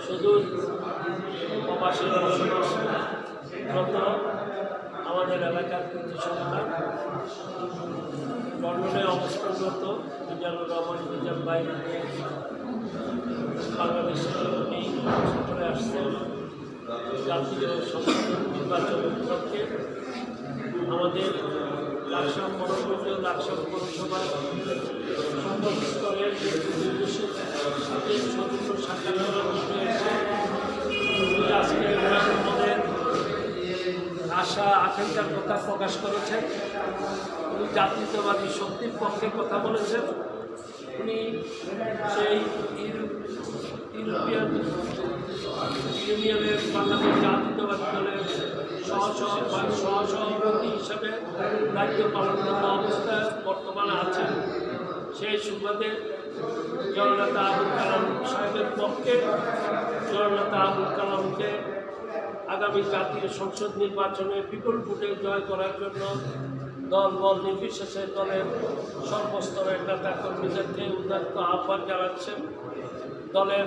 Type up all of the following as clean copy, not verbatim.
শুধু প্রবাসের বসবাসরত আমাদের এলাকার কিছু সন্তান লন্ডনে অবস্থানরত মিজানুর রহমান মিজান ভাই বাংলাদেশে উনি সফরে আসছেন জাতীয় সংসদ নির্বাচন উপলক্ষে আমাদের লাকসাম মনোনীত লাকসাম পৌরসভার সকল স্তরের সাথে সদস্য সাক্ষাৎ করার বিষয়ে আজকে আমাদের আশা আকাঙ্ক্ষার কথা প্রকাশ করেছেন। উনি জাতীয়তাবাদী শক্তির পক্ষে কথা বলেছেন। উনি সেই ইউরোপিয়ান ইউনিয়নের বাংলাদেশ জাতীয়তাবাদী দলের সহসভাপতি হিসাবে দায়িত্ব পালনরত অবস্থায় বর্তমানে আছেন। সেই সুবাদে জননেতা আবুল কালাম সাহেবের পক্ষে জননেতা আবুল কালামকে আগামী জাতীয় সংসদ নির্বাচনে বিপুল ভোটে জয় করার জন্য দল বল নির্বিশেষে দলের সর্বস্তরের নেতাকর্মীদেরকে উদাত্ত আহ্বান জানাচ্ছেন। দলের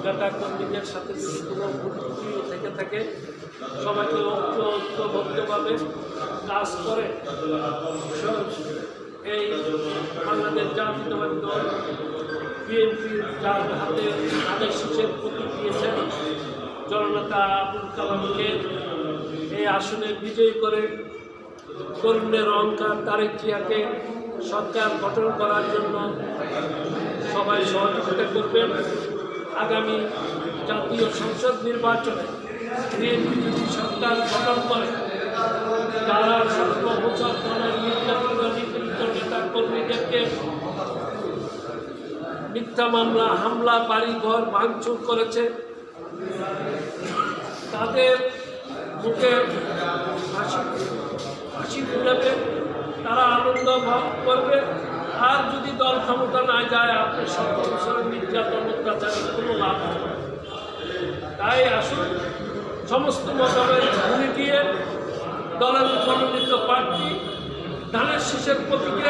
নেতাকর্মীদের সাথে যদি কোনো ভুল থেকে থাকে সবাইকে ঐক্যবদ্ধভাবে কাজ করে এই বাংলাদেশ জাতীয়তাবাদী দল বিএনপির যার হাতে তাদের শীষের প্রতীক দিয়েছেন জননেতা আবুল কালামকে এই আসনে বিজয়ী করে তরুণের অহংকার তারেক জিয়াকে সরকার গঠন করার জন্য সবাই সহযোগিতা করবেন। আগামী জাতীয় সংসদ নির্বাচনে বিএনপি যদি সরকার গঠন করে তারা 17 বছর ধরে নিপীড়িত নেতা কর্মীদেরকে মিথ্যা মামলা হামলা বাড়িঘর ভাঙচুর করেছে তাদের মুখে হাসি ফুটাবে, তারা আনন্দ ভাব করবে। আর যদি দল ক্ষমতা না যায় আপনি 17 বছরের নির্যাতন অত্যাচারের কোনো লাভ হবে। তাই আসুন সমস্ত মতামত ভূমি দিয়ে দলের মনোনীত প্রার্থী ধানের শীষের প্রতীকে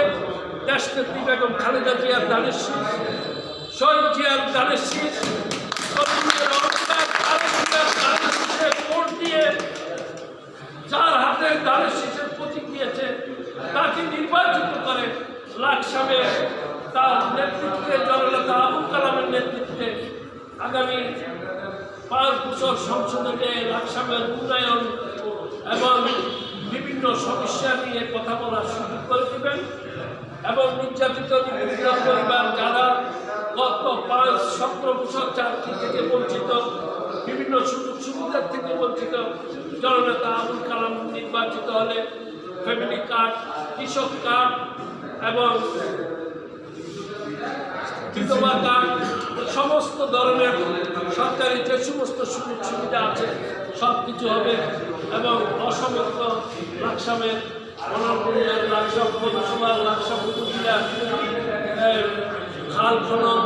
দেশনেত্রী বেগম খালেদা জিয়ার ধানের শীষ, শহীদ জিয়ার ধানের শীষ, ভোট দিয়ে যার হাতে ধানের শীষের প্রতীক দিয়েছে তাকে নির্বাচিত করে লাকসামে তার নেতৃত্বে জননেতা আবুল কালামের নেতৃত্বে আগামী 5 বছর সংসদে লাকসামের উন্নয়ন এবং বিভিন্ন সমস্যা নিয়ে কথা বলার সুযোগ করে দেবেন এবং নির্যাতিত নিপীড়িত পরিবার যারা গত 5-17 বছর চাকরি থেকে বঞ্চিত, বিভিন্ন সুযোগ সুবিধার থেকে বঞ্চিত, জননেতা আবুল কালাম নির্বাচিত হলে ফ্যামিলি কার্ড, কৃষক কার্ড এবং বিধবা কার্ড সমস্ত ধরনের সরকারি যে সমস্ত সুযোগ সুবিধা আছে সব কিছু হবে এবং অসমস্ত লাকসামের মনোরঞ্জনের লাকসাম পৌরসভার লাকসাম উপজেলার খাল খনন,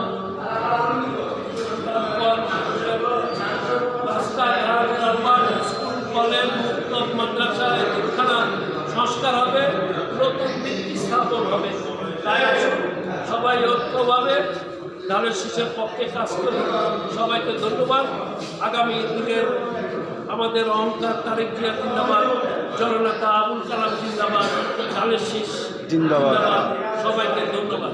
তারপর রাস্তাঘাট, স্কুল কলেজ মুক্ত মাদ্রাসা এখানে সংস্কার হবে, নতুন ভিত্তি স্থাপন হবে। তাই সবাই ঐক্যভাবে ধানের শীষের পক্ষে কাজ করি। সবাইকে ধন্যবাদ। আগামী দিনের আমাদের অহংকার তারেক জিয়া জিন্দাবাদ, জননেতা আবুল কালাম জিন্দাবাদ, ধানের শীষ জিন্দাবাদ। সবাইকে ধন্যবাদ।